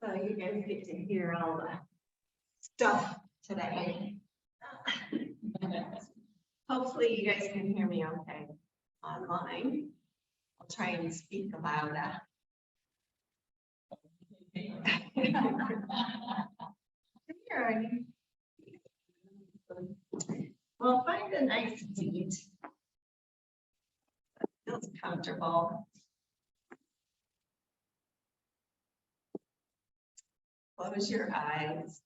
So you guys get to hear all the stuff today. Hopefully you guys can hear me okay online. I'll try and speak louder. Well, find a nice seat. Feels comfortable. Close your eyes.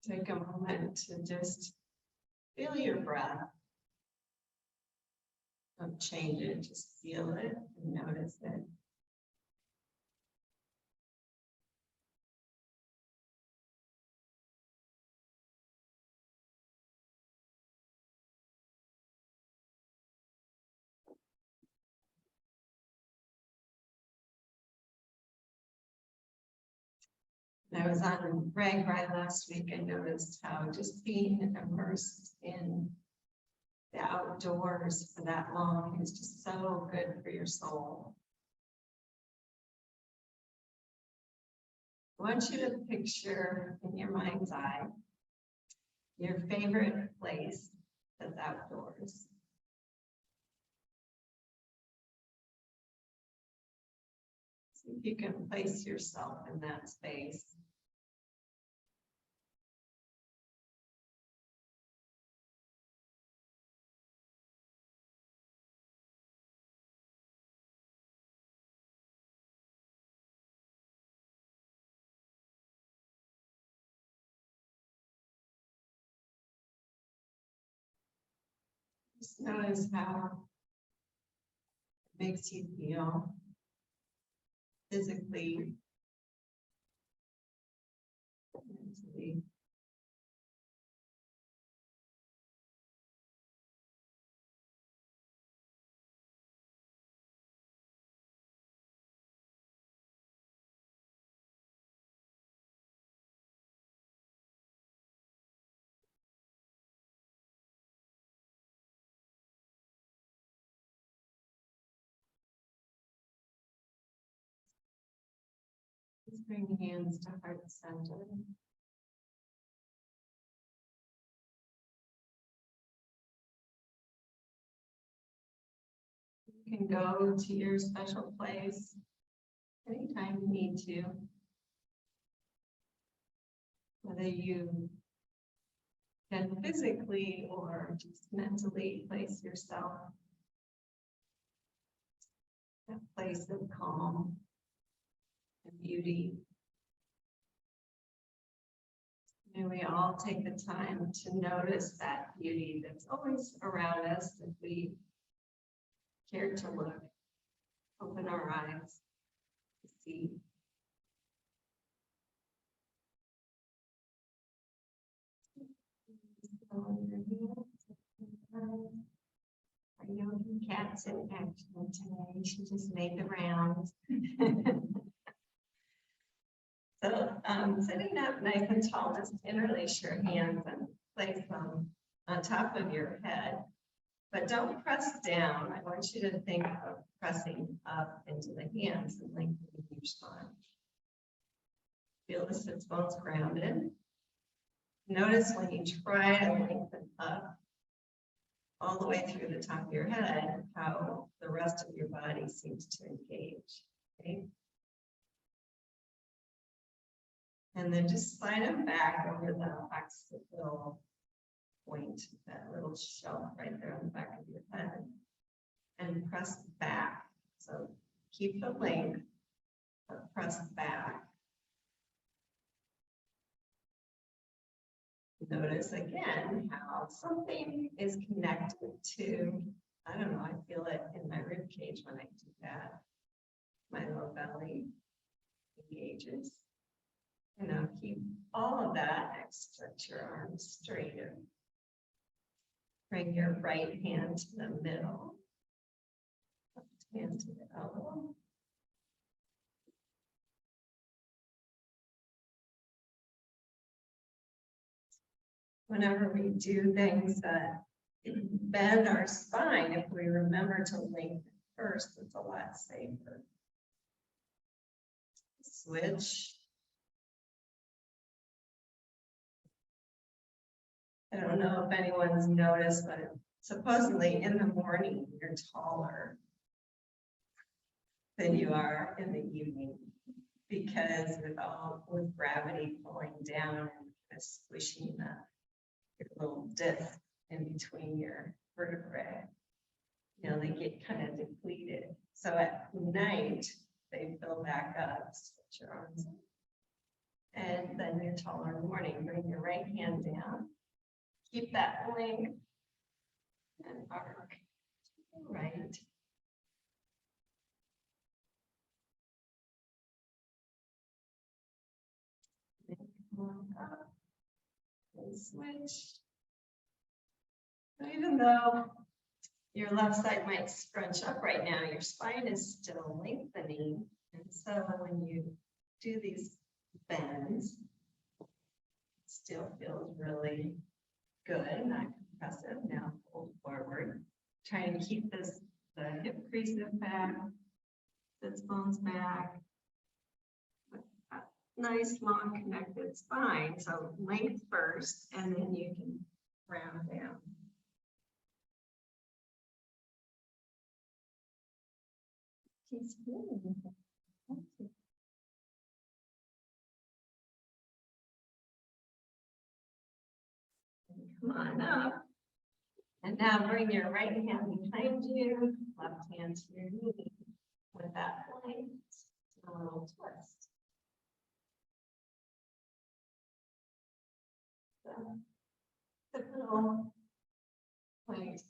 Take a moment to just feel your breath. Don't change it, just feel it and notice it. I was on Rag Ride last week. I noticed how just being immersed in the outdoors for that long is just so good for your soul. I want you to picture in your mind's eye your favorite place that's outdoors. See if you can place yourself in that space. Just notice how it makes you feel physically, mentally. Just bring hands to heart center. You can go to your special place anytime you need to. Whether you can physically or just mentally place yourself in a place of calm and beauty. May we all take the time to notice that beauty that's always around us if we care to look, open our eyes to see. Our yogi cat's in action today. She just made the rounds. So sitting up nice and tall, just interlace your hands and place them on top of your head. But don't press down. I want you to think of pressing up into the hands and lengthening your spine. Feel the sits bones grounded. Notice when you try to lengthen up all the way through the top of your head, how the rest of your body seems to engage. Okay? And then just slide them back over the occipital point, that little shelf right there on the back of your head, and press back. So keep the length, but press back. Notice again how something is connected to, I don't know, I feel it in my rib cage when I do that. My low belly engages. And now keep all of that, stretch your arms straighter. Bring your right hand to the middle. Left hand to the elbow. Whenever we do things that bend our spine, if we remember to lengthen first, it's a lot safer. Switch. I don't know if anyone's noticed, but supposedly in the morning, you're taller than you are in the evening, because with gravity pulling down and kind of squishing your little disc in between your vertebrae, they get kind of depleted. So at night, they fill back up, switch your arms up. And then you're taller in the morning. Bring your right hand down. Keep that length and arc to the right. Come on up and switch. So even though your left side might scrunch up right now, your spine is still lengthening. And so when you do these bends, it still feels really good, not compressive. Now fold forward. Try to keep the hip crease back, sits bones back. Nice long connected spine. So length first, and then you can round down. She's good. Come on up. And now bring your right hand behind you, left hand to your knee. With that point, a little twist. So, typical point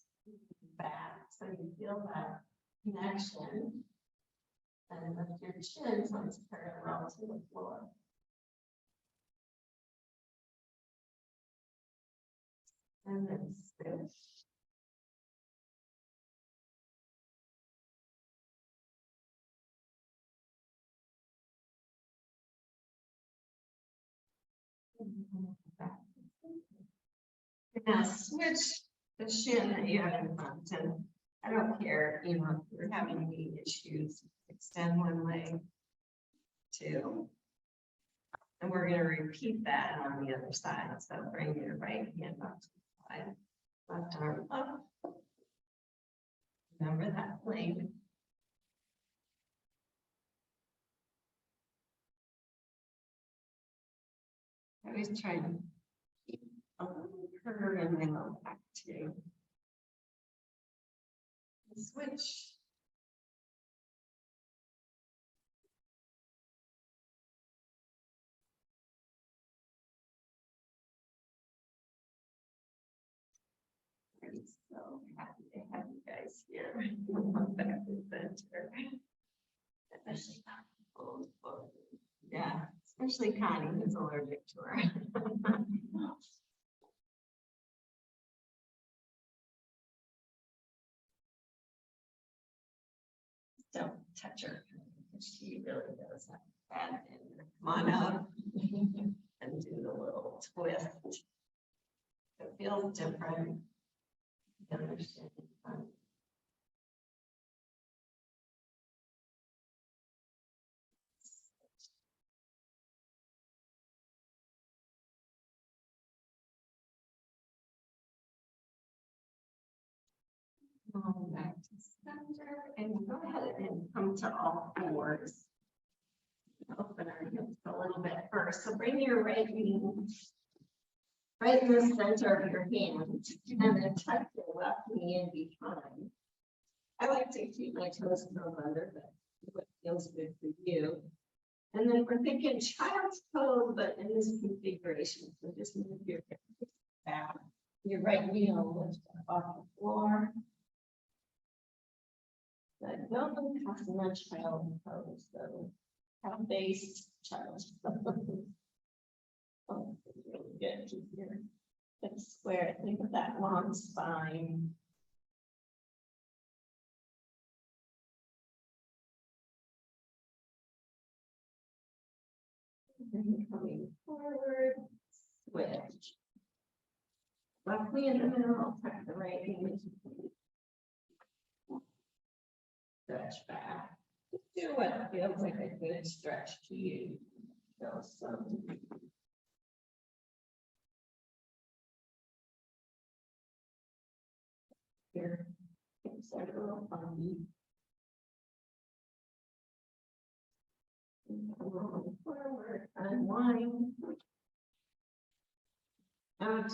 back, so you feel that connection. And lift your chin so it's parallel to the floor. And then switch. Now switch the shin that you have in front, and I don't care, if you're having knee issues, extend one leg, two. And we're going to repeat that on the other side. So bring your right hand up to the side, left arm up. Remember that plank. I always try to keep a little curve and then go back to switch. I'm so happy to have you guys here. Back to center. Especially yeah, especially Connie, who's allergic to her. Don't touch her. She really does have bad in her. Come on up and do the little twist. It feels different. You understand. Back to center, and go ahead and come to all fours. Open our hips a little bit first. So bring your right knee right in the center of your hand, and then tuck your left knee in behind. I like to keep my toes curled under, but what feels good for you. And then we're thinking child's pose, but in this configuration. So just move your hips back. Your right knee will lift up off the floor. But don't pass much child pose, so have base child's pose. Oh, it's really good. Keep your hips square. Think of that long spine. And coming forward, switch. Left knee in the middle, tuck the right knee. Stretch back. Do what feels like a good stretch to you. Feel some. Here, it's a little funny. Roll forward, unwind. And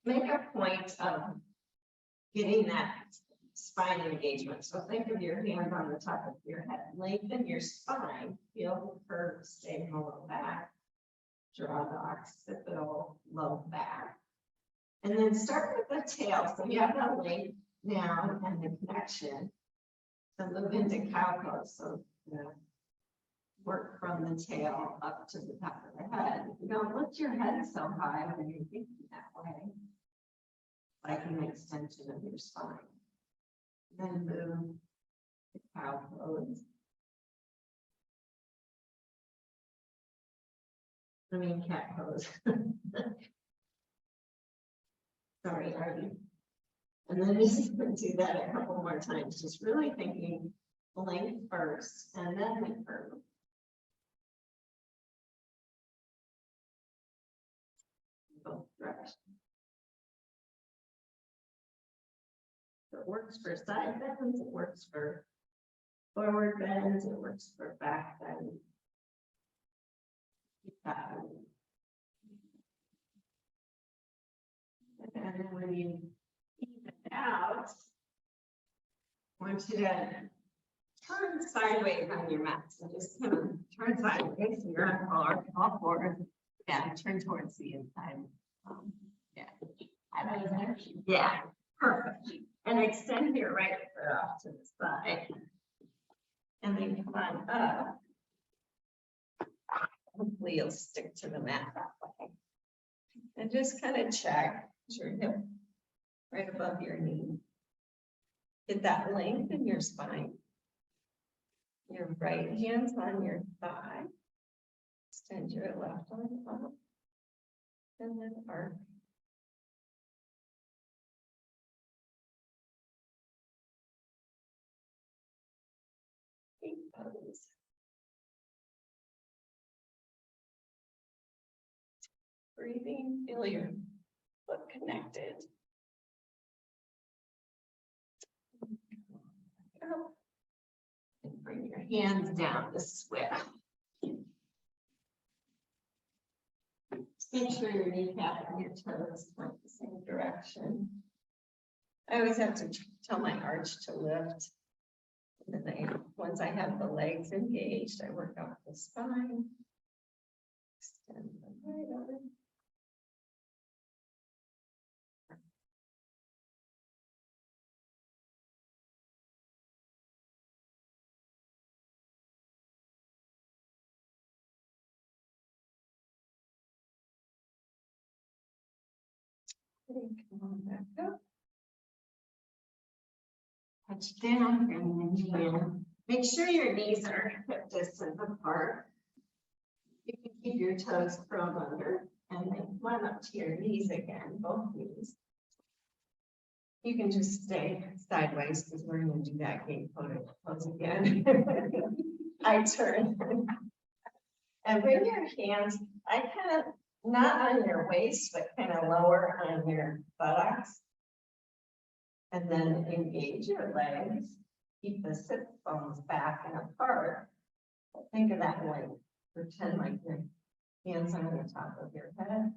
make a point of getting that spine engagement. So think of your hand on the top of your head. Lengthen your spine. Feel the curve stay in the low back. Draw the occipital low back. And then start with the tail. So you have the length down and the connection to move into cow pose. So work from the tail up to the top of the head. Don't lift your head so high when you're thinking that way. Like an extension of your spine. Then move to cow pose. Cat pose. Sorry, Artie. And then just do that a couple more times, just really thinking length first and then the curve. Both directions. It works for side bends, it works for forward bends, it works for back bends. And then when you even it out, I want you to turn sideways on your mat. So just kind of turn sideways. So you're on all fours. Yeah, turn towards the inside. Yeah. Yeah, perfect. And extend your right foot off to the side. And then come on up. Hopefully you'll stick to the mat that way. And just kind of check your hip right above your knee. Get that length in your spine. Your right hand's on your thigh. Extend your left arm up. And then arc. Keep pose. Breathing, feel your foot connected. And bring your hands down to swift. Make sure your kneecap and your toes point the same direction. I always have to tell my arch to lift. And then once I have the legs engaged, I work out the spine. Extend the right arm. Come on back up. Touch down and then you in. Make sure your knees are hip distance apart. You can keep your toes curled under and then come up to your knees again, both knees. You can just stay sideways because we're going to do that gate pose again. I turn and bring your hands, I kind of not on your waist, but kind of lower on your buttocks. And then engage your legs. Keep the sit bones back and apart. Think of that length. Pretend like your hands are on the top of your head.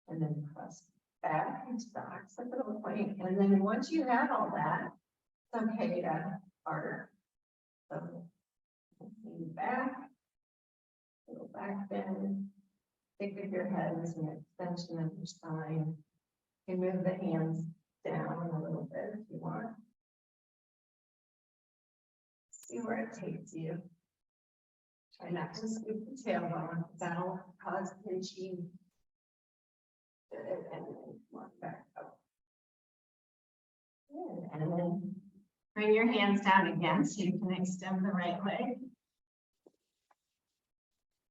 And then press back into the occipital point. And then once you have all that, it's okay to arc. So lean back, little back bend. Think of your head as an extension of your spine. You can move the hands down a little bit if you want. See where it takes you. Try not to scoop the tailbone. That'll cause pinching. Good. And then walk back up. Good. And then bring your hands down again so you can extend the right leg.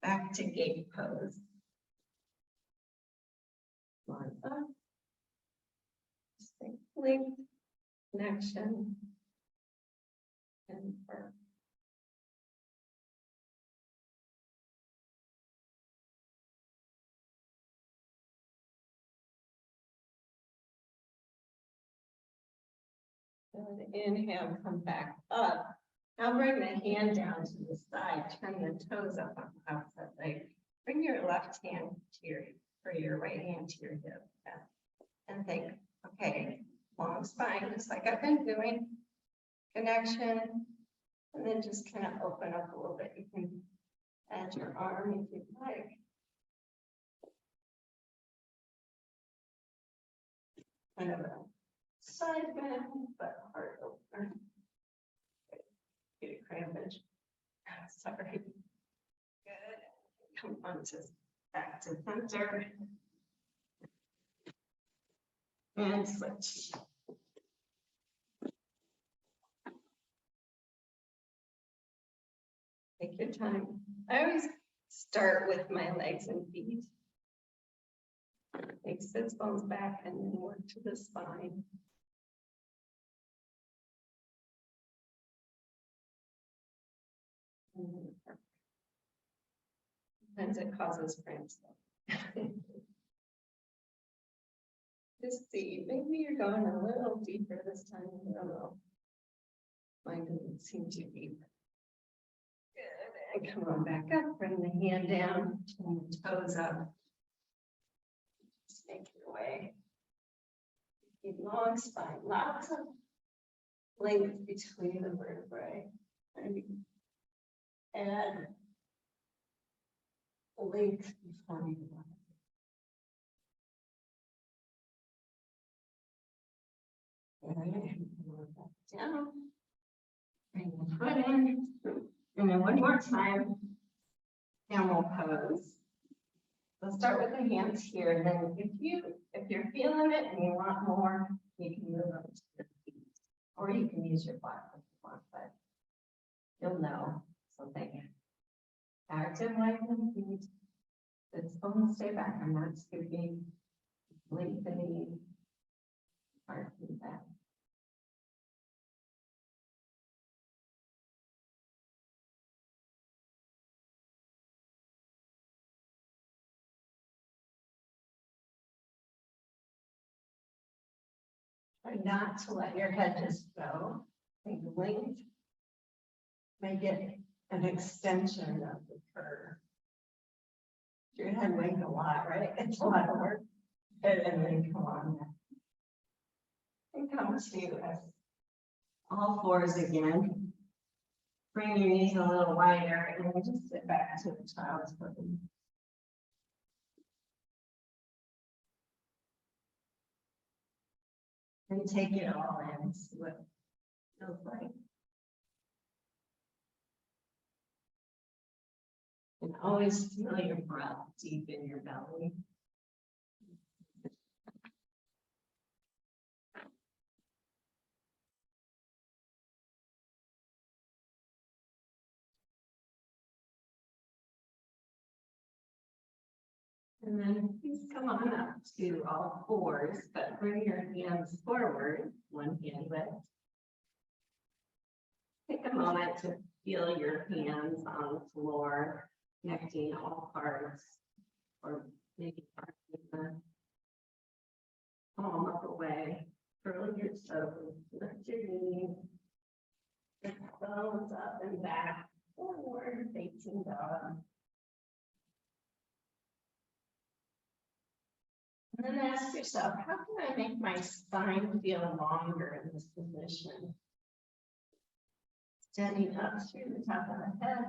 Back to gate pose. One up length, connection, and work. Good. Inhale, come back up. Now bring the hand down to the side, turn the toes up on the opposite leg. Bring your left hand to your right hand to your hip. And think, okay, long spine, just like I've been doing. Connection. And then just kind of open up a little bit. You can add your arm if you'd like. Kind of a side bend, but heart opener. Get a crampage. Sorry. Good. Come on to back to center. And switch. Take your time. I always start with my legs and feet. Take sits bones back and then work to the spine. Sometimes it causes cramps. Just see, maybe you're going a little deeper this time. I don't know. Mine doesn't seem too deep. Good. And come on back up. Bring the hand down. Turn the toes up. Just make your way. Keep long spine. Lots of length between the vertebrae. Add length before you want. Down. Bring the foot in. And then one more time. Camel pose. We'll start with the hands here. Then if you're feeling it and you want more, you can move up to the feet. Or you can use your butt if you want, but you'll know. So think. Active widen feet. It's going to stay back. I'm not skipping. Lengthening. Heart and back. Try not to let your head just go. Think length. Make it an extension of the curve. Your head weighs a lot, right? It's a lot of work. And then come on. And come to all fours again. Bring your knees a little wider and then just sit back to the child's pose. And take it all in, see what it feels like. And always feel your breath deep in your belly. And then please come on up to all fours, but bring your hands forward, one hand width. Take a moment to feel your hands on the floor, connecting all parts, or maybe parts of the palm up away. Curl your toes, lift your knees, lift the bones up and back, forward facing dog. And then ask yourself, how can I make my spine feel longer in this position? Standing up through the top of the head.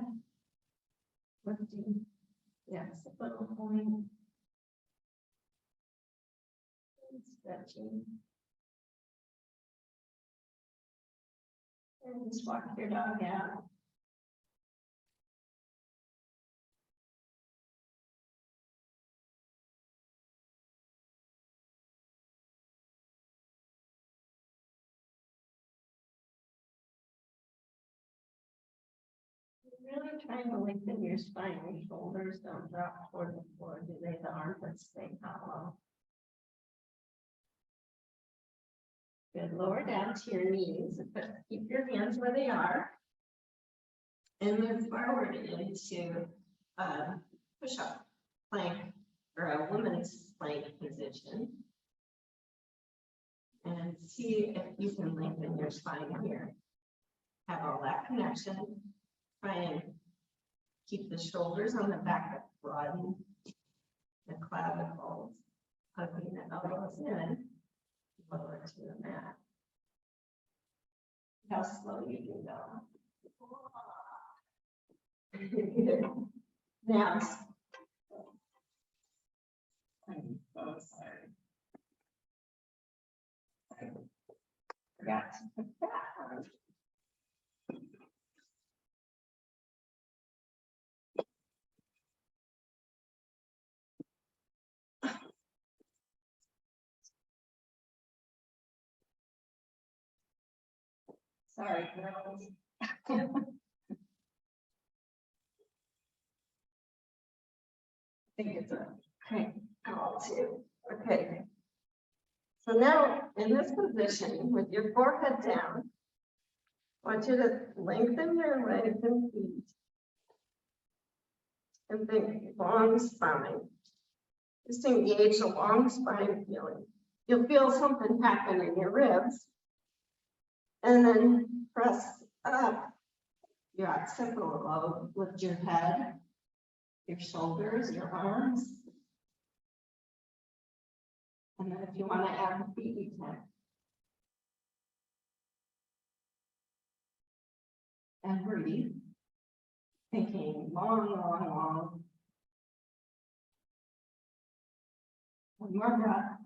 Lifting, yes, a little point. And stretching. And just walk your dog out. Really trying to lengthen your spine. Your shoulders don't drop toward the floor, do they? The armpits stay hollow. Good, lower down to your knees, but keep your hands where they are. And move forward into push-up plank or a woman's plank position. And see if you can lengthen your spine here. Have all that connection. Try and keep the shoulders on the back, broaden the clavicles, hugging the elbows in, lower to the mat. How slow you can go. Now, I'm so sorry. I forgot to put that on. Sorry, girls. I think it's a crank call too. Okay. So now in this position with your forehead down, I want you to lengthen your legs and feet. And think long spine. Just engage the long spine feeling. You'll feel something happen in your ribs. And then press up your occipital lobe with your head, your shoulders, your arms. And then if you want to add the feet, you can. And breathe. Thinking long, long, long. One more breath.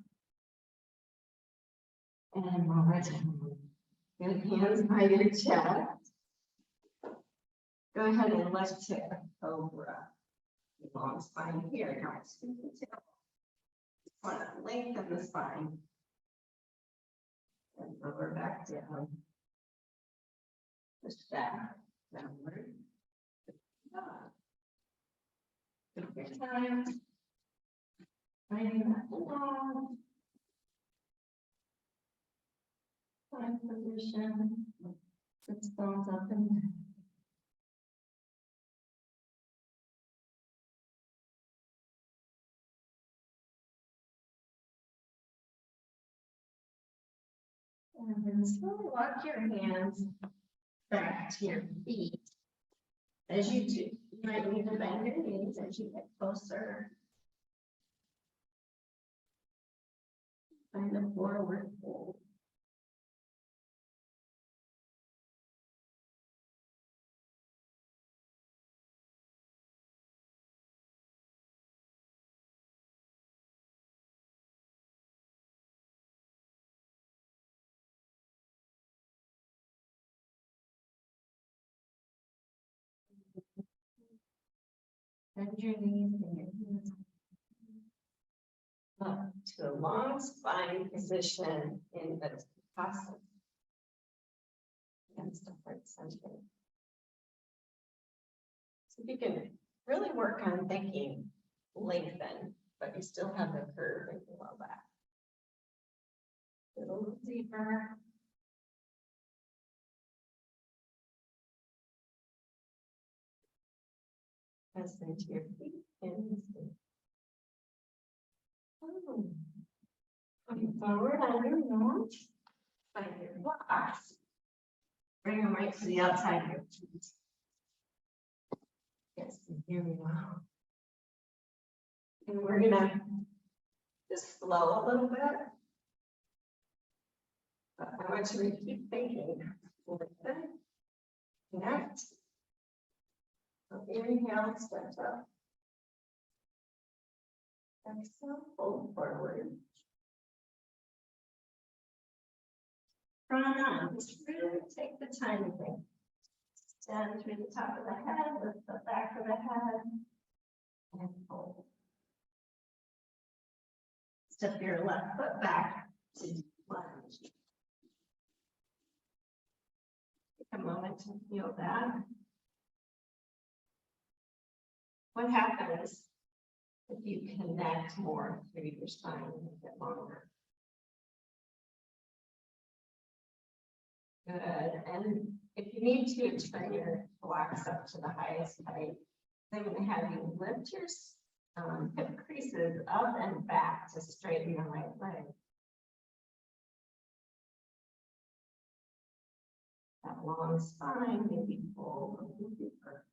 And one more time. Good, hands by your chest. Go ahead and lift to a cobra. Long spine here. Now it's want to lengthen the spine. And lower back down. Push back, downward. Take your time. Finding that long. Find position. Put thumbs up and down. And then slowly walk your hands back to your feet. As you do, you might need to bend your knees as you get closer. Find a forward fold. Bend your knees and your hands up to a long spine position in the Utkatasana. Against the heart center. So you can really work on thinking lengthen, but you still have the curve in your low back. A little deeper. Press into your feet and coming forward on your mat. Find your blocks. Bring them right to the outside of your feet. Yes, here we go. And we're gonna just flow a little bit. But I want you to keep thinking. Connect. Inhale, stretch up. Exhale, fold forward. From on, just really take the time to think. Stand through the top of the head, lift the back of the head, and fold. Step your left foot back to lunge. Take a moment to feel that. What happens if you connect more through your spine a bit longer? Good. And if you need to turn your blocks up to the highest height, I'm going to have you lift your hip creases up and back to straighten the right leg. That long spine, maybe pull a little deeper.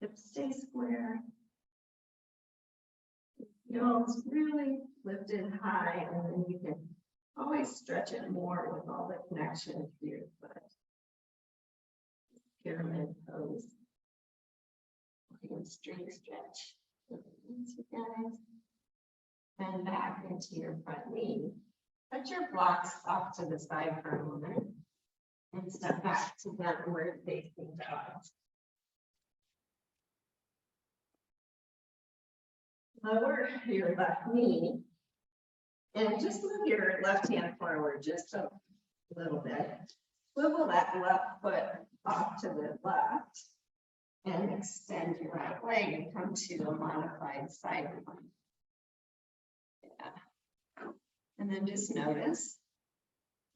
Hips stay square. Heels really lifted high, and then you can always stretch it more with all the connection to your foot. Pyramid pose. Hamstring stretch. You guys. And back into your front knee. Put your blocks off to the side for a moment. And step back to downward facing dog. Lower your left knee. And just move your left hand forward just a little bit. Swivel that left foot off to the left. And extend your right leg and come to a modified side plank. Yeah. And then just notice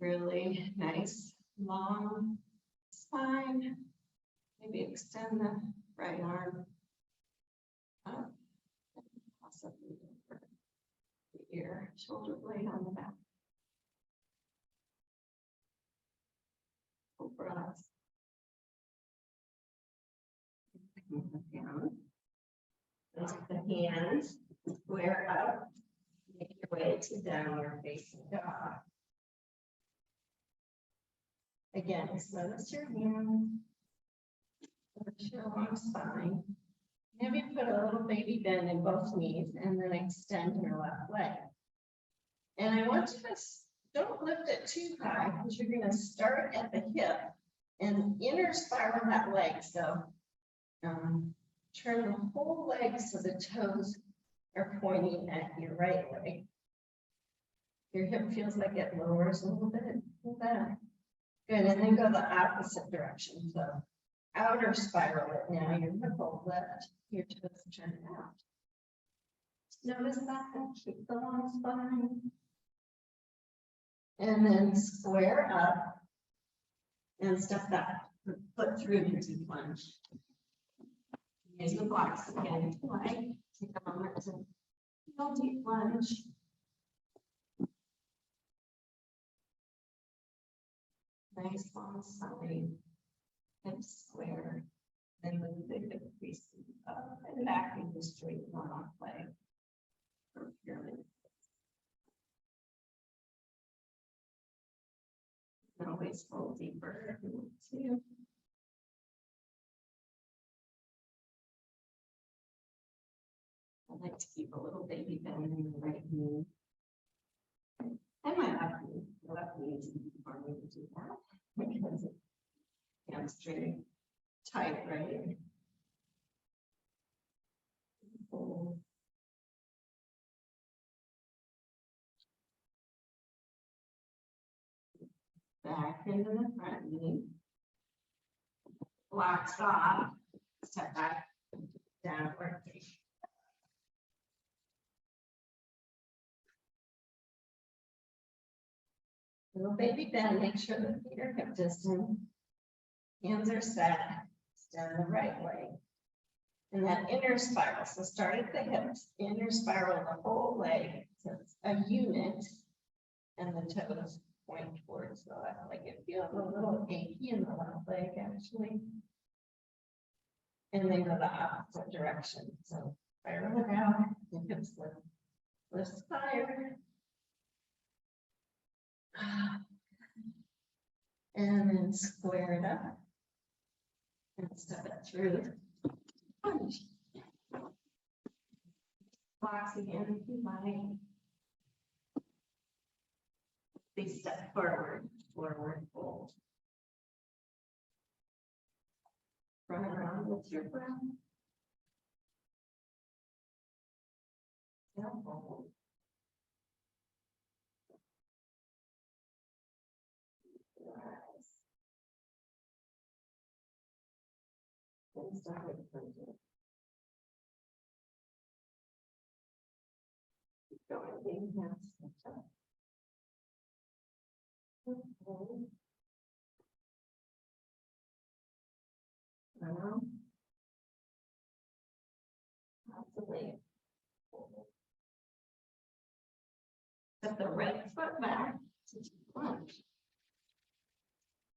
really nice long spine. Maybe extend the right arm up. Possibly over the ear, shoulder blade on the back. Cobras. Down. Lift the hands, square up, make your way to downward facing dog. Again, just notice your hands, lift your long spine. Maybe put a little baby bend in both knees and then extend your left leg. And I want you to don't lift it too high because you're going to start at the hip and inner spiral that leg. So turn the whole leg so the toes are pointing at your right leg. Your hip feels like it lowers a little bit. Good, and then go the opposite direction. So outer spiral it now. Your hip will lift, your toes turn out. Notice that and keep the long spine. And then square up and step that foot through into plunge. Use the blocks again. Take a moment to feel deep plunge. Nice long spine. Hips square. Then move the hip crease up and back into straight long leg. For pyramid. Always fold deeper if you want to. I like to keep a little baby bend in the right knee. And my left knee. The left knee is easy for me to do that because it's hamstring tight, right? Fold. Back into the front knee. Blocks off. Step back. Downward facing. Little baby bend, make sure the feet are hip distance. Hands are set. Extend the right leg. And that inner spiral. So start at the hips, inner spiral the whole leg. So it's a unit. And the toes point towards the left leg. It feels a little achy in the left leg actually. And then go the opposite direction. So spiral it out, the hips lift. Lift higher. And then square it up. And step it through. Punch. Box again if you like. Please step forward, forward fold. Run around with your breath. Down fold. And start with the keep going, inhale, step up. Hold. down. Possibly. Step the right foot back to lunge.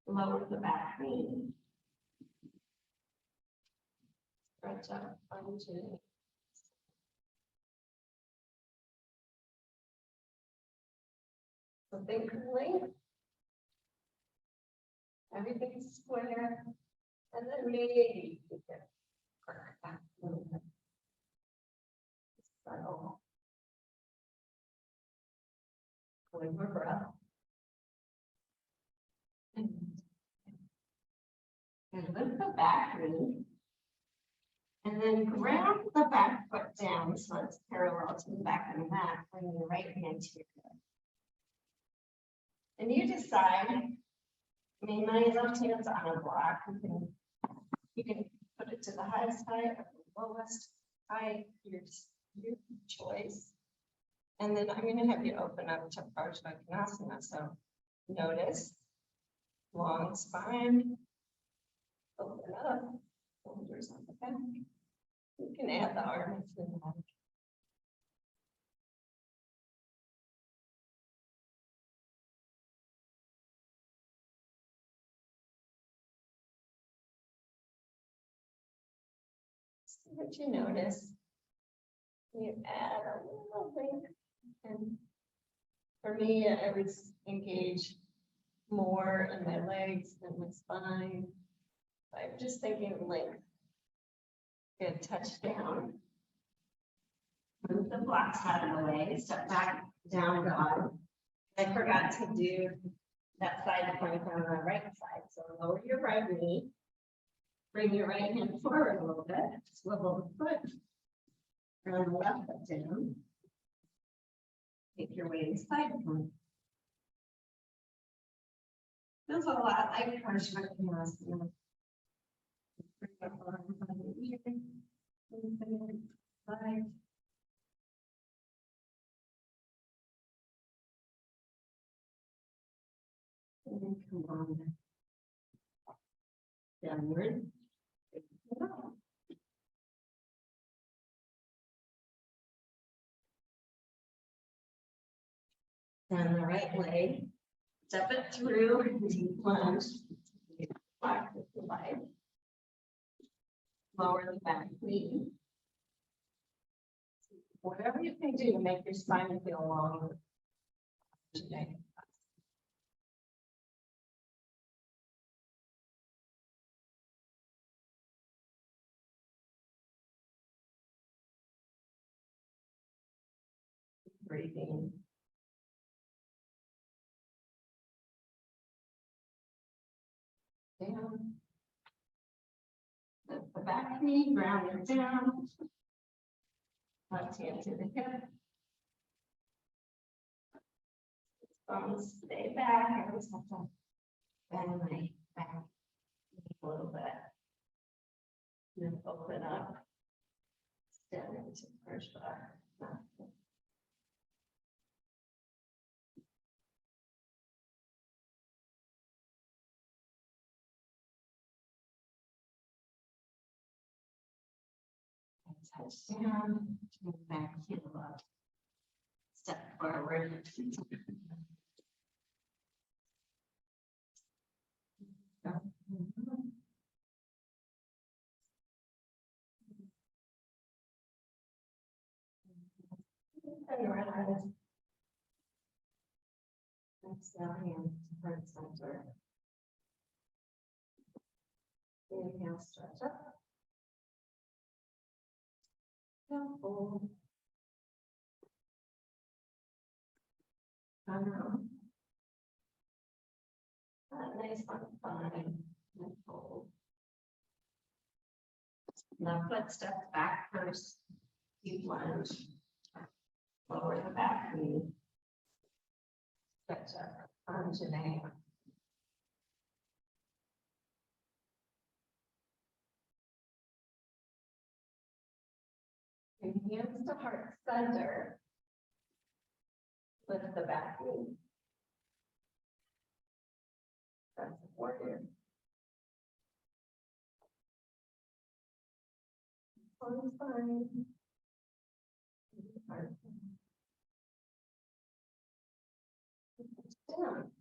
Lower the back knee. Stretch up onto. So think length. Everything's square. And then maybe you can arc back a little bit. So. Going for breath. And lift the back knee. And then ground the back foot down so it's parallel to the back of the mat. Bring your right hand to your hip. And you decide, I mean, my left hand's on a block. You can put it to the highest height or the lowest height, your choice. And then I'm going to have you open up to ardha. So notice long spine, open up, shoulders on the back. You can add the arm if you like. See what you notice. You add a little length, and for me, I would engage more in my legs and my spine. I'm just thinking length. Good, touch down. Move the blocks out of the way, step back, down dog. I forgot to do that side plank on the right side. So lower your right knee. Bring your right hand forward a little bit, swivel the foot. Round the left foot down. Take your way to side plank. Feels a lot like chandrasana. Bring up arm by the ear. Side. And then come on downward. Down the right leg. Step it through, deep lunge. Back with the leg. Lower the back knee. Whatever you can do to make your spine feel longer today. Breathing. Down. Lift the back knee, ground it down. Left hand to the hip. Thumbs stay back. I always have to bend my back a little bit. Then open up. Step into ardha. Touch down, turn back, heel up. Step forward. Turn around. Exhale, hand to heart center. Inhale, stretch up. Fold. Down. Nice one, fine. And fold. Now foot steps back first. Deep lunge. Lower the back knee. Stretch up. Anjaneyam. And hands to heart center. Lift the back knee. That's a warrior. Long spine. Down.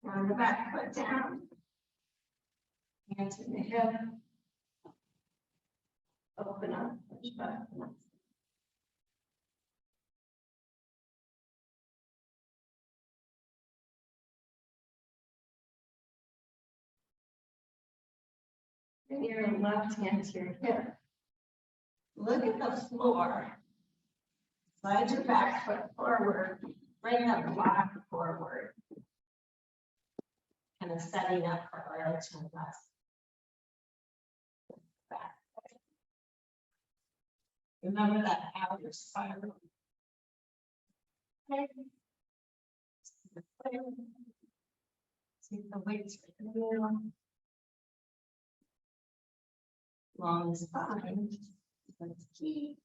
On the back foot down. Hands in the hip. Open up, push back. Bring your left hand to your hip. Look at the floor. Slide your back foot forward. Bring the block forward. Kind of setting up for our chandrasana. Back. Remember that outer spiral. Okay. See the weights right in the middle. Long spine. That's key.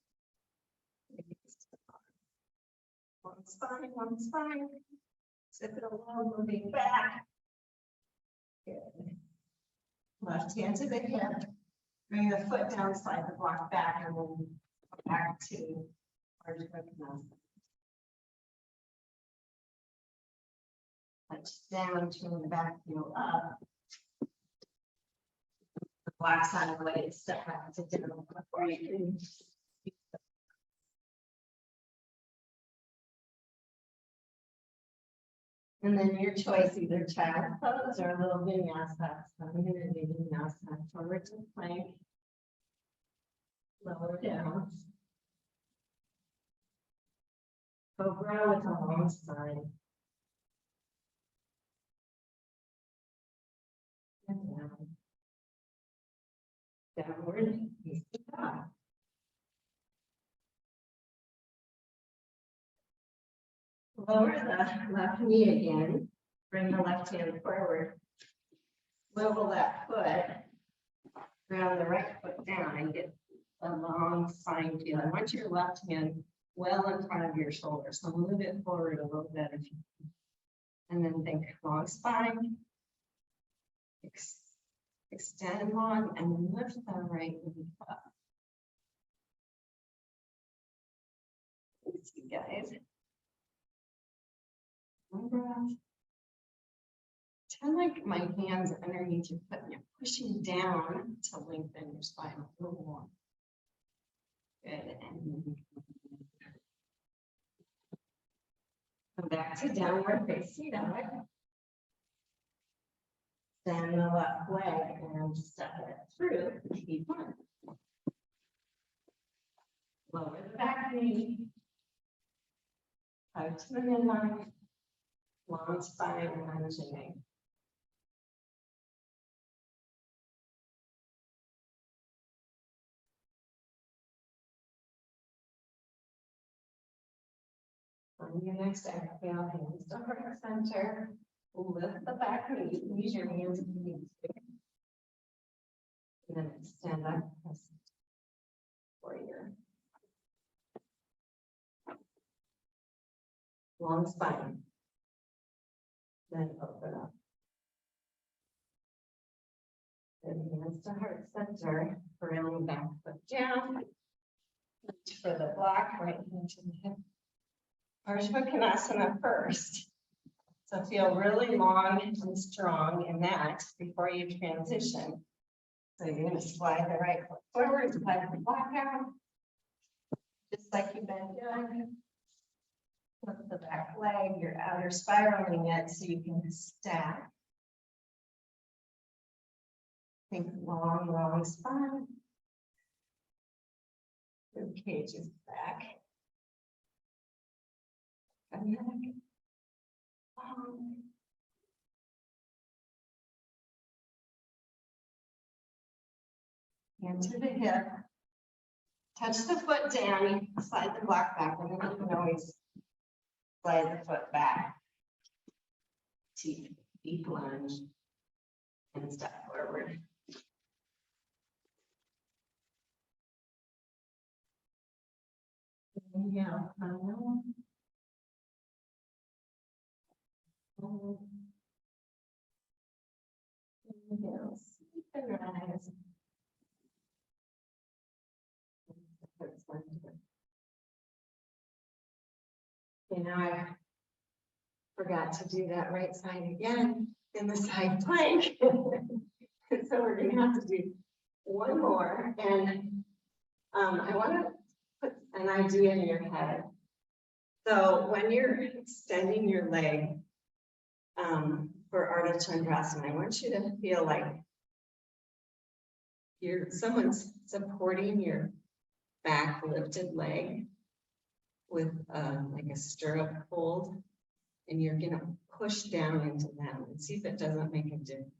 Long spine. Zip it along, moving back. Good. Left hand to the hip. Bring the foot down, slide the block back, and then back to ardha. Touch down, turn the back heel up. The block side of the way, step back to down before you can. And then your choice, either child pose or a little vinyasa. So I'm going to do vinyasa, forward to plank, lower down. Cobra with a long spine. And down. Downward, face the dog. Lower the left knee again. Bring the left hand forward. Swivel that foot. Ground the right foot down and get a long spine feel. I want your left hand well in front of your shoulder. So move it forward a little bit if you can. And then think long spine. Extend long and lift the right knee up. Thanks, you guys. One breath. Kind of like my hands underneath your foot and you're pushing down to lengthen your spine a little more. Good. And come back to downward facing dog. Then the left leg and step it through. Keep on. Lower the back knee. Out to the midline. Long spine lunging. On your next exhale, hands to heart center. Lift the back knee. Use your hands and knees. And then extend up for your long spine. Then open up. Then hands to heart center. Bring back foot down. Reach for the block, right hand to the hip. Ardha first. So feel really long and strong in that before you transition. So you're going to slide the right foot forward, slide the block out. Just like you've been doing. Flip the back leg, you're outer spiraling it so you can stack. Think long spine. Rib cage is back. And then, hand to the hip. Touch the foot down, slide the block back, and then you can always slide the foot back to deep lunge and step forward. Inhale, inhale, sleep and rise. one. You know, I forgot to do that right side again in the side plank. So we're gonna have to do one more, and I want to put an idea in your head. So when you're extending your leg for ardha chandrasana, I want you to feel like someone's supporting your back lifted leg with like a stirrup hold, and you're gonna push down into them and see if it doesn't make a difference.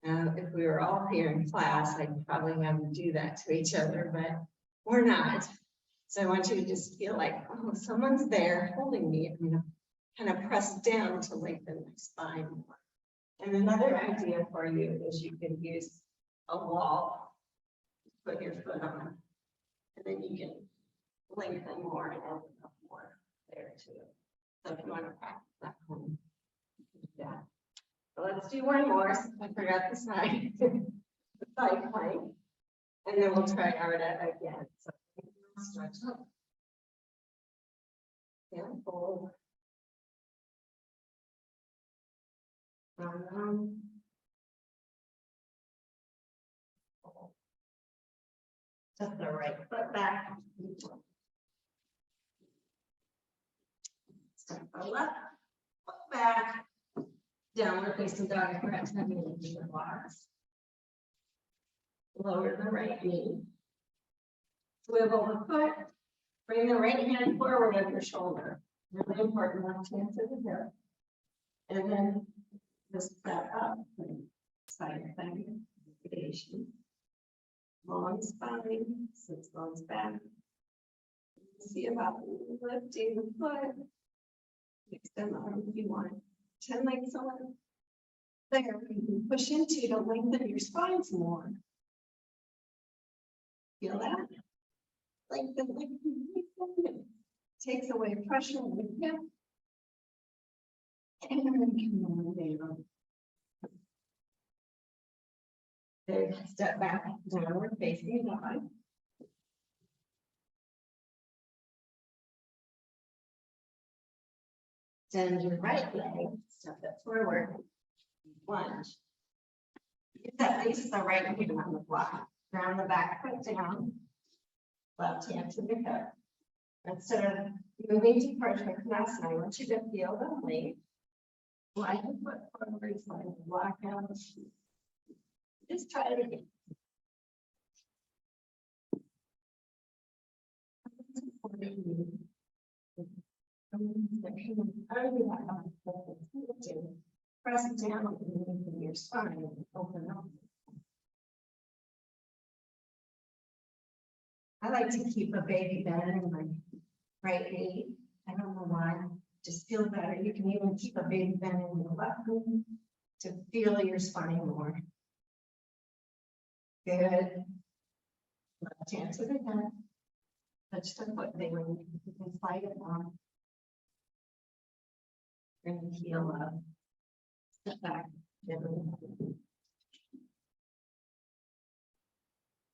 If we were all here in class, I'd probably have to do that to each other, but we're not. So I want you to just feel like, oh, someone's there holding me. I'm gonna kind of press down to lengthen my spine more. And another idea for you is you can use a wall, put your foot on, and then you can lengthen more and open up more there too. So if you want to practice that one, yeah. So let's do one more. I forgot the side, the side plank, and then we'll try ardha again. So stretch up and fold. Just the right foot back. Step the left foot back. Downward facing dog, perhaps having the blocks. Lower the right knee. Swivel the foot. Bring the right hand forward of your shoulder. Really important, left hand to the hip. And then just step up. Side bending. Long spine, sits bones back. See about lifting the foot. Extend the arm if you want. Pretend like someone there you can push into to lengthen your spine some more. Feel that? Lengthen, lengthen, lengthen. Takes away pressure on the hip. And then come down. Then step back, downward facing dog. Extend your right leg, step it forward, lunge. Use that least the right hand on the block. Round the back foot down, left hand to the hip. Instead of moving to chandrasana, I want you to feel the leg. Slide the foot forward, slide the block out. Just try it again. Press down in your spine and open up. I like to keep a baby bend in my right knee. I don't know why. Just feel better. You can even keep a baby bend in your left knee to feel your spine more. Good. Left hand to the head. Touch the foot there. You can slide it on. And heel up. Step back.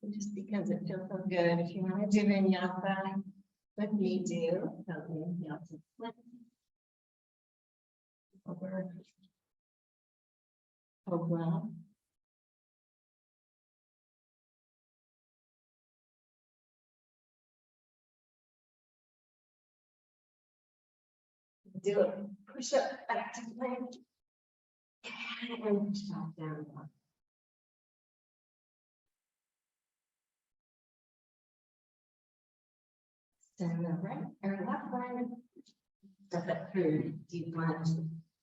And just because it feels so good, if you want to do vinyasa with me, do. So inhale to flip. Over. Cobra. Do it. Push up back to plank. And push back down. Extend the right or left leg. Step it through deep lunge.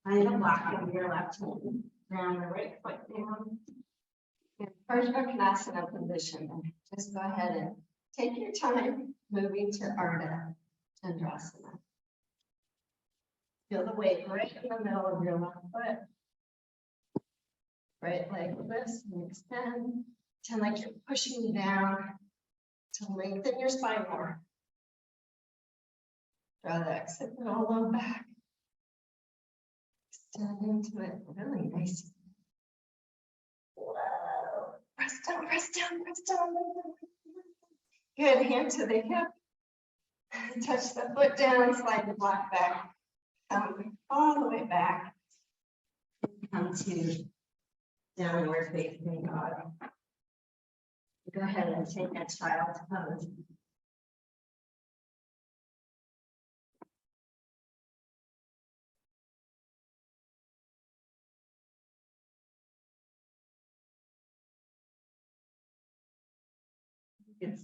Find a block of your left hand. Round the right foot down. In chandrasana position. Just go ahead and take your time moving to ardha chandrasana. Feel the weight right in the middle of your left foot. Right leg twists and extend. Pretend like you're pushing down to lengthen your spine more. Draw the occipital low back. Extend into it. Really nice. Whoa. Press down, press down, press down. Good, hand to the hip. Touch the foot down, slide the block back. Come all the way back. Come to downward facing dog. Go ahead and take a child's pose. It's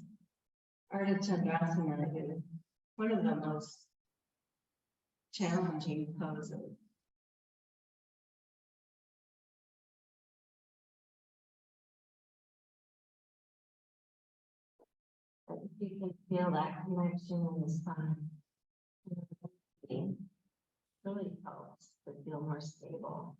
ardha chandrasana is one of the most challenging poses. You can feel that connection in the spine. It really helps to feel more stable.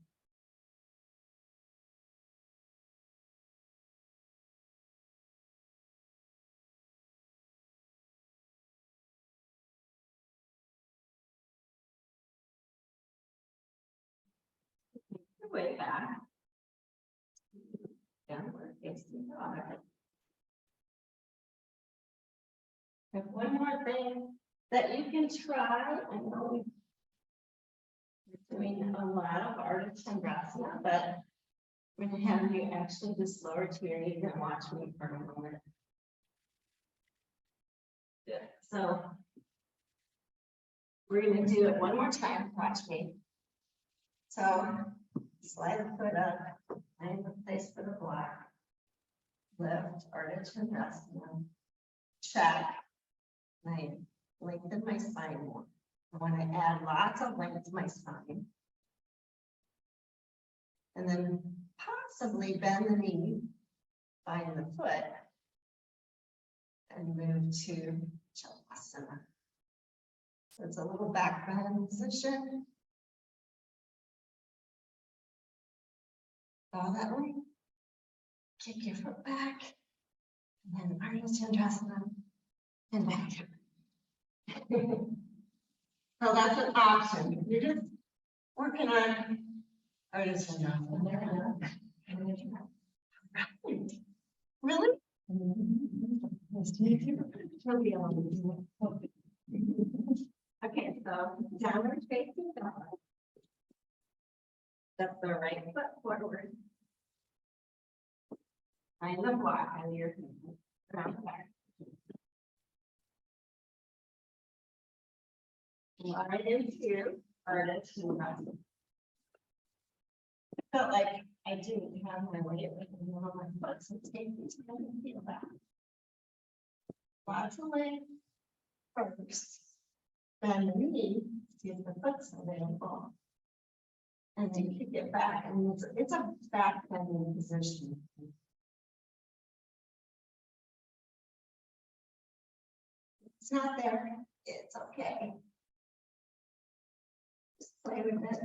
Your way back. Downward facing dog. There's one more thing that you can try. I know we're doing a lot of ardha chandrasana, but I'm going to have you actually just lower to your knees and watch me for a moment. Good. So we're going to do it one more time. Watch me. So slide the foot up, find the place for the block. Lift, ardha chandrasana. Check. I lengthen my spine more. I want to add lots of length to my spine. And then possibly bend the knee, find the foot, and move to chandrasana. So it's a little back bend position. All that way. Kick your foot back. And then ardha chandrasana. And back. So that's an option. You're just working on ardha chandrasana. Really? Okay, so downward facing dog. Step the right foot forward. Find the block on your ground back. Slide into ardha chandrasana. I felt like I didn't have my weight with one of my foot, so take this time to feel that. Lots of length first. Bend the knee, see if the foot's available. And then kick it back, and it's a back bending position. It's not there, it's okay. Just play with it.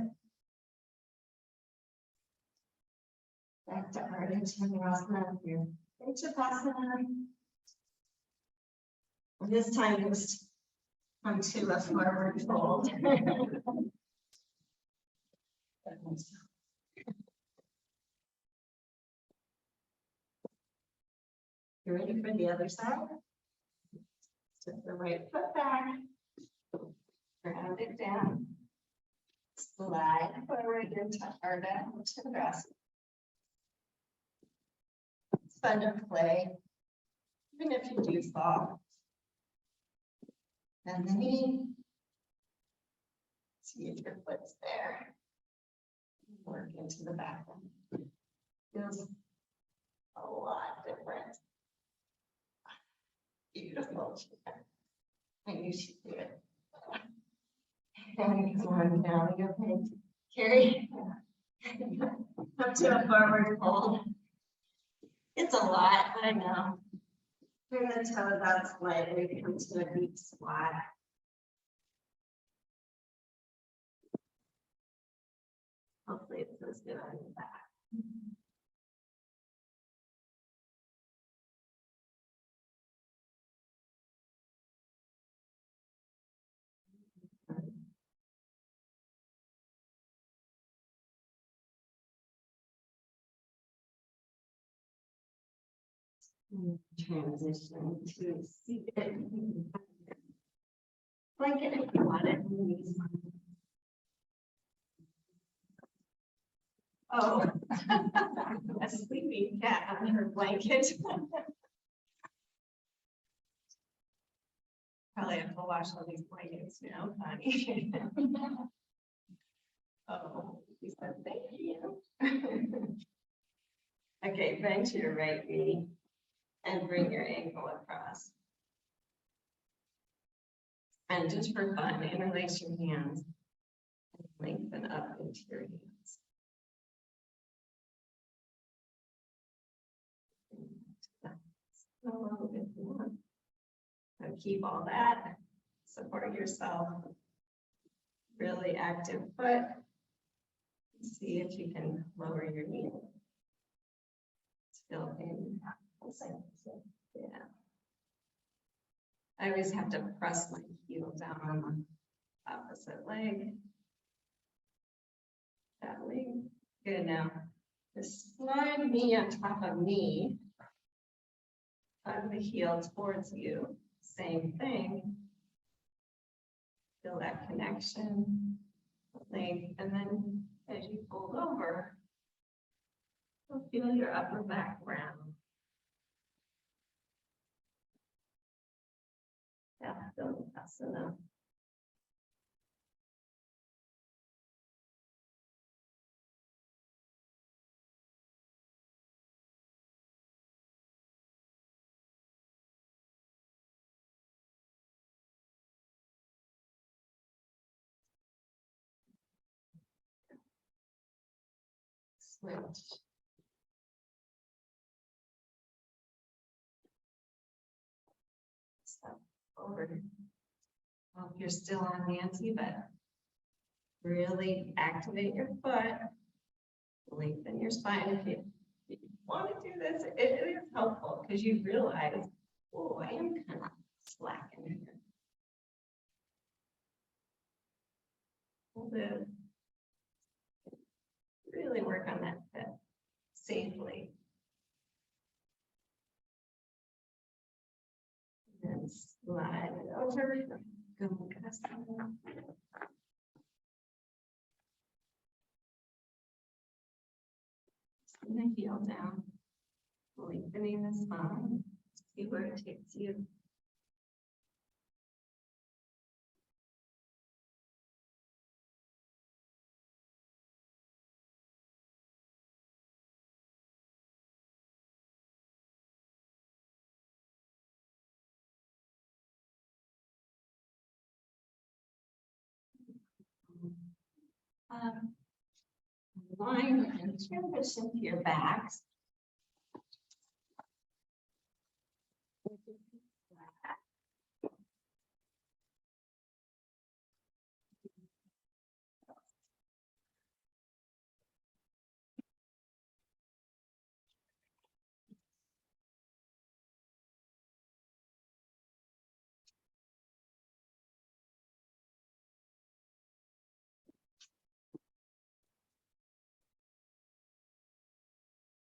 Back to ardha chandrasana here. Chandrasana. This time just come to a forward fold. You ready for the other side? Step the right foot back. Ground it down. Slide forward into ardha chandrasana. It's fun to play, even if you do fall. And the knee. See if your foot's there. Work into the back. Feels a lot different. Beautiful. I knew she'd do it. And come on down, you okay? Carry up to a forward fold. It's a lot, I know. Turn the toes out slightly, come to a deep squat. Hopefully it feels good on your back. Transition to seated. Blanket if you want it. Oh, a sleeping cat on her blanket. Probably have to wash all these blankets now, Connie. Oh, he said thank you. Okay, bend to your right knee and bring your ankle across. And just for fun, interlace your hands and lengthen up into your hands. A little bit more. So keep all that. Support yourself. Really active foot. See if you can lower your knee. Still in. Yeah. I always have to press my heel down on the opposite leg. That leg. Good. Now, just slide knee on top of knee. Hug the heel towards you. Same thing. Feel that connection. Leg, and then as you fold over, you'll feel your upper back round. Yeah, chandrasana. Switch. Step over. Well, if you're still on Nancy, but really activate your foot. Lengthen your spine. If you want to do this, it is helpful because you realize, oh, I am kind of slacking here. Hold it. Really work on that fit safely. And then slide it over. Go and the heel down. Lengthening the spine. See where it takes you. Line and transition to your backs.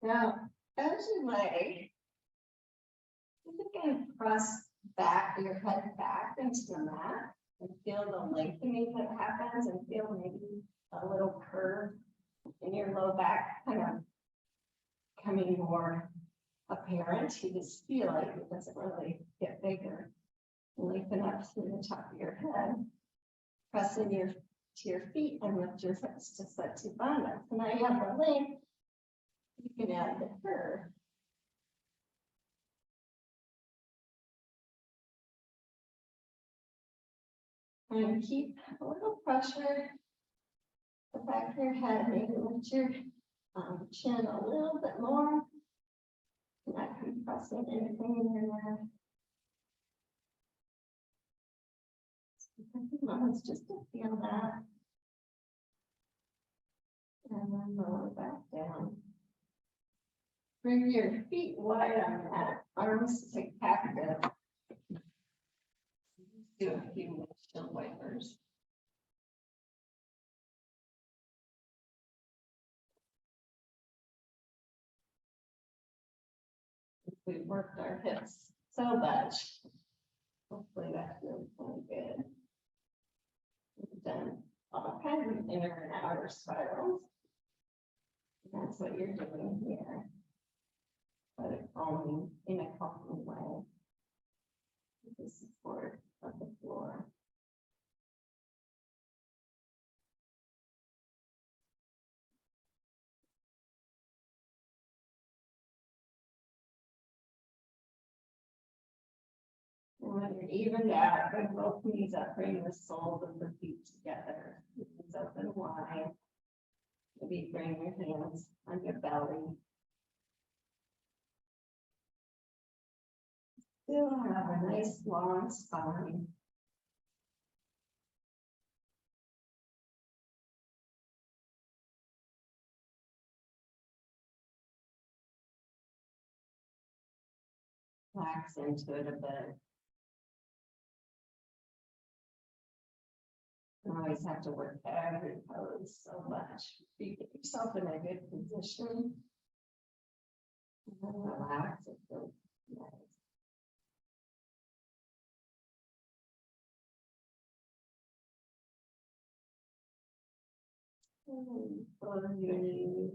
Now, as you lay, you're just going to press back your head back into the mat and feel the lengthening that happens and feel maybe a little curve in your low back kind of becoming more apparent. You just feel like it doesn't really get bigger. Lengthen up through the top of your head. Press in to your feet and lift your hips to Satsupana. So now you have the length. You can add the curve. And keep a little pressure the back of your head. Maybe lift your chin a little bit more. Not compressing anything in your neck. Moments just to feel that. And then lower back down. Bring your feet wide on that. Arms to cactus. Do a few windshield wipers. We we've worked our hips so much. Hopefully that feels really good. We've done all kinds of inner and outer spirals. And that's what you're doing here. But it's only in a calming way. With the support of the floor. And when you're evened out, bring both knees up, bring the soles of the feet together. Knees open wide. Maybe bring your hands on your belly. Still have a nice long spine. Relax into it a bit. You always have to work every pose so much. You get yourself in a good position. And then relax. It feels nice. And close your knees.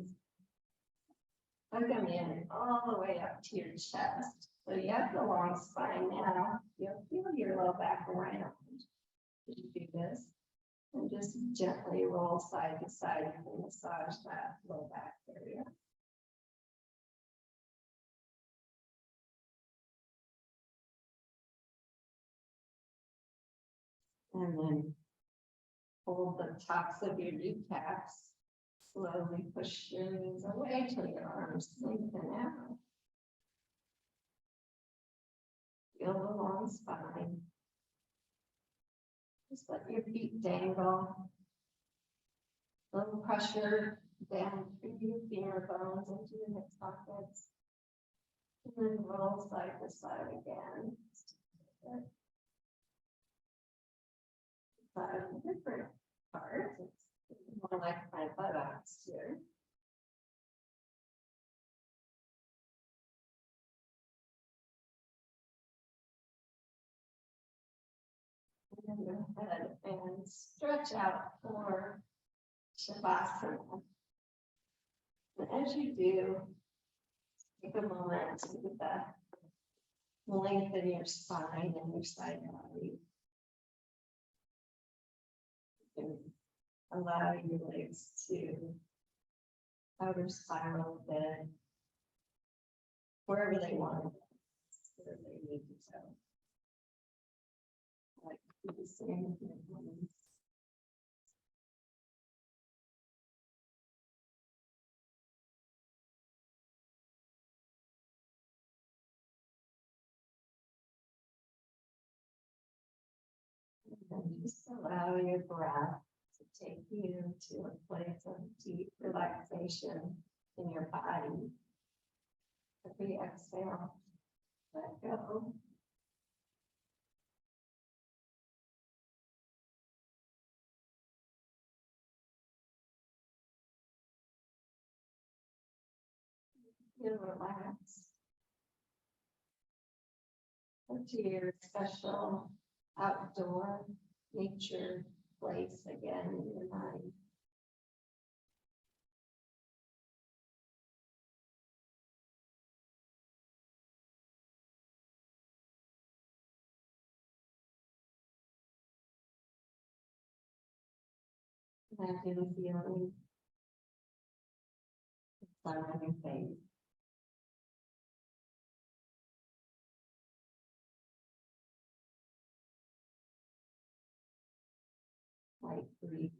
Hug them in all the way up to your chest. So you have the long spine now. You'll feel your low back around. As you do this. And just gently roll side to side and massage that low back area. And then hold the tops of your kneecaps. Slowly push your knees away till your arms lengthen out. Feel the long spine. Just let your feet dangle. Little pressure down through your femur bones into your hip sockets. And then roll side to side again. Side of a different part. It's more like my buttocks here. And then go ahead and stretch out for Shavasana. And as you do, take a moment to lengthen your spine and your side body. And allow your legs to outer spiral a bit, wherever they want to go, wherever they need to go. Like do the same with your hands. And just allow your breath to take you to a place of deep relaxation in your body. Every exhale, let go. Feel relaxed. Go to your special outdoor nature place again in your mind. Imagine feeling the sun on your face. Light breeze.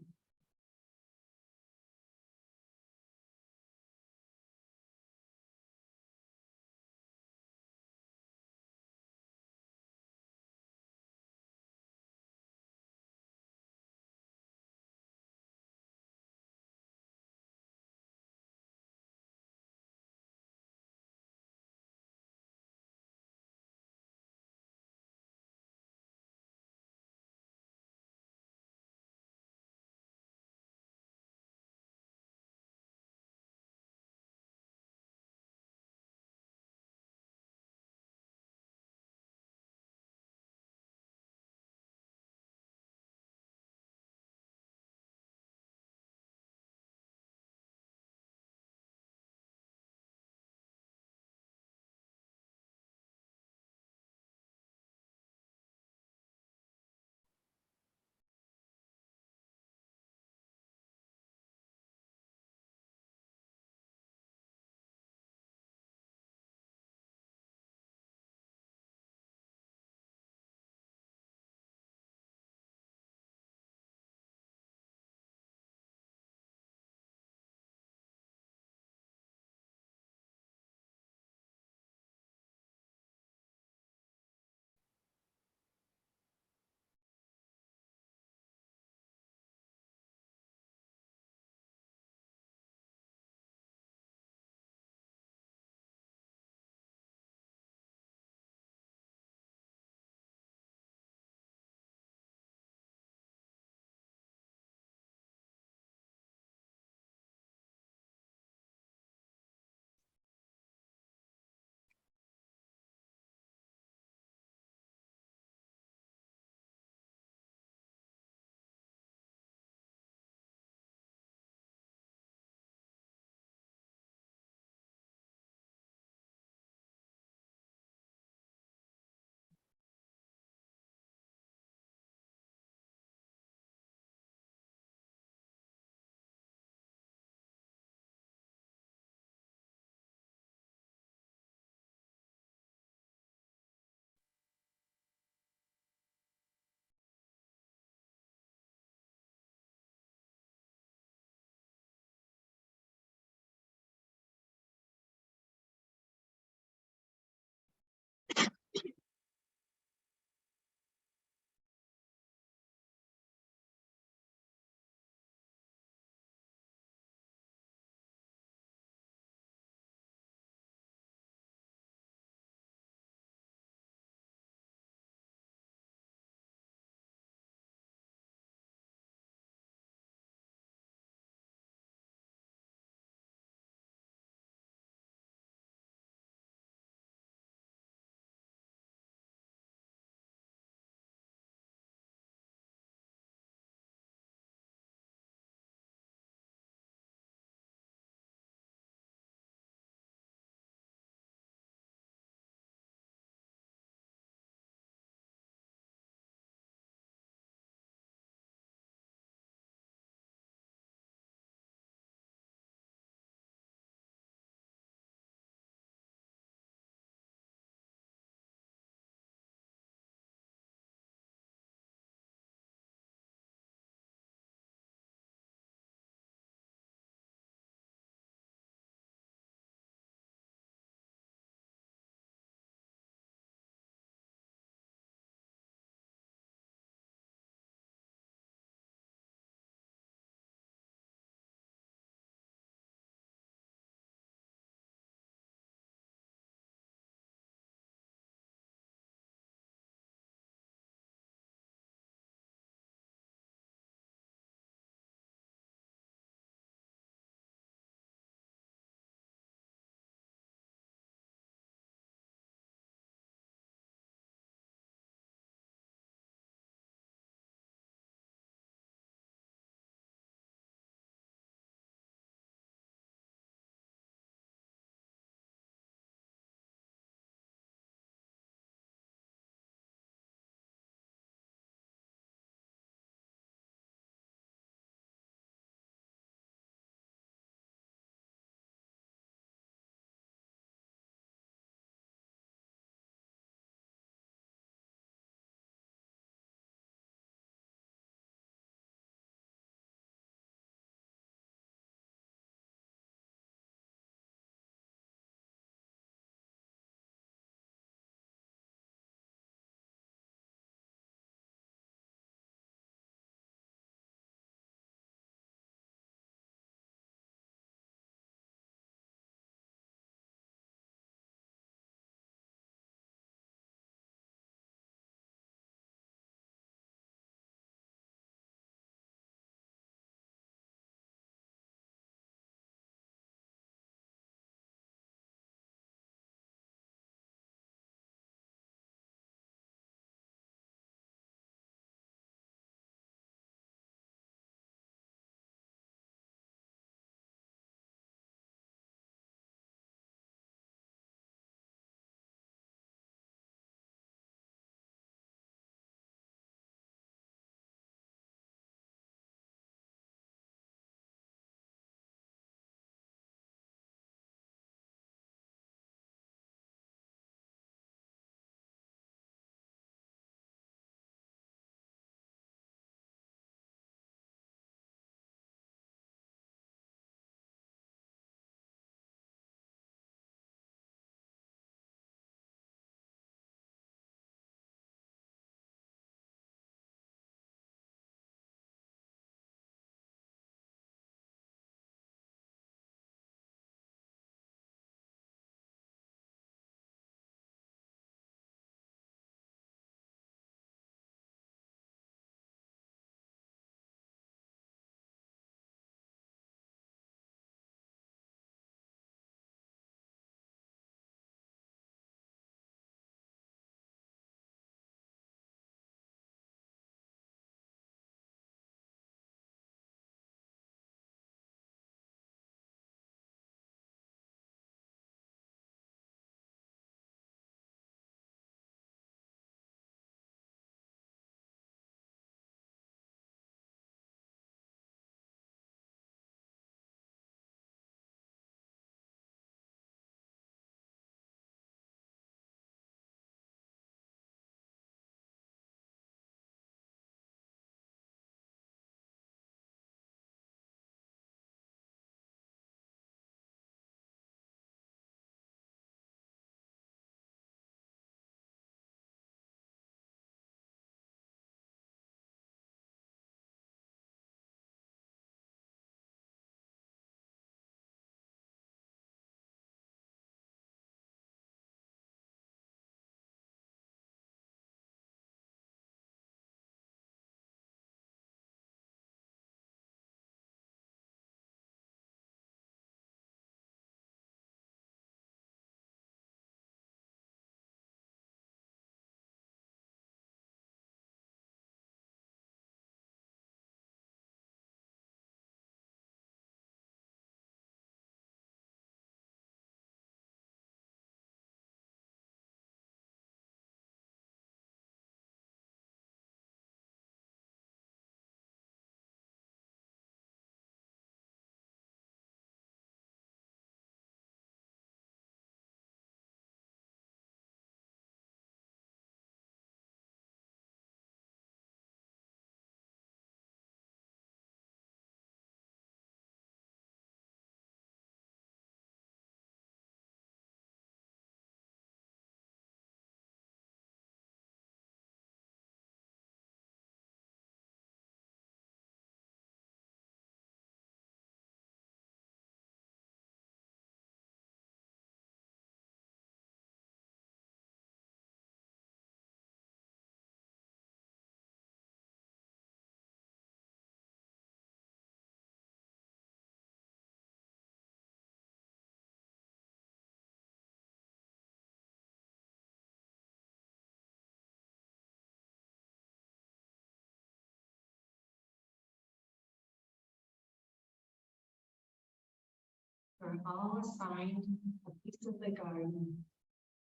We're all assigned a piece of the garden,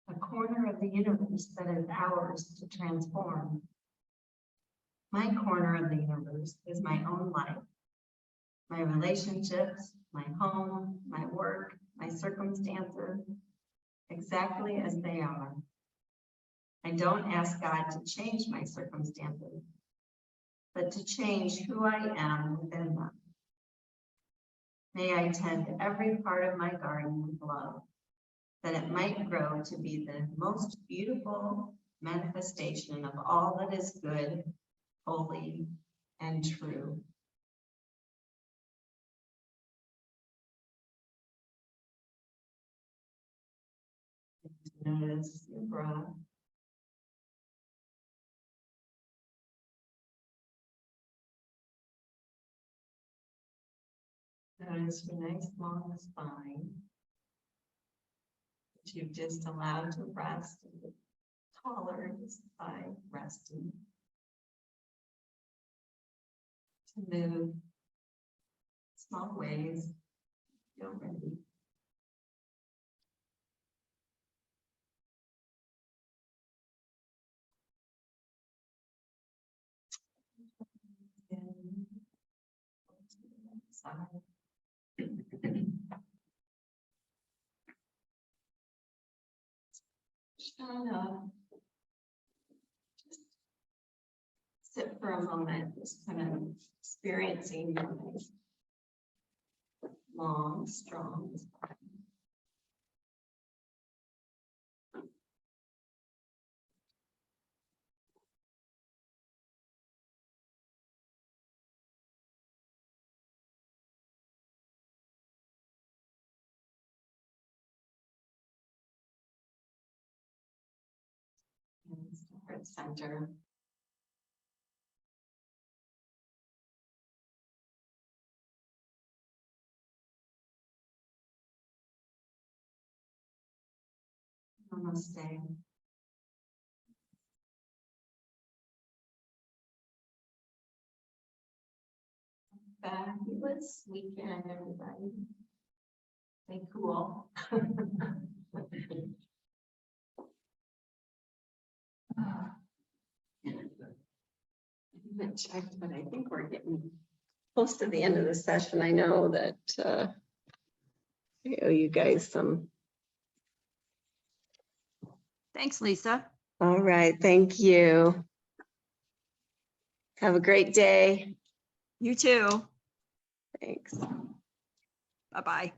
a corner of the universe that is ours to transform. My corner of the universe is my own life, my relationships, my home, my work, my circumstances, exactly as they are. I don't ask God to change my circumstances, but to change who I am within them. May I tend every part of my garden with love, that it might grow to be the most beautiful manifestation of all that is good, holy, and true. Notice your breath. Notice your nice long spine that you've just allowed to rest and get taller just by resting. To move small ways, feel ready. And to the other side. Shana, just sit for a moment, just kind of experiencing your nice, long, strong spine. And start center. Namaste. Fabulous weekend, everybody. Stay cool. I haven't checked, but I think we're getting close to the end of the session. I know that I owe you guys some. Thanks, Lisa. All right, thank you. Have a great day. You too. Thanks. Bye-bye.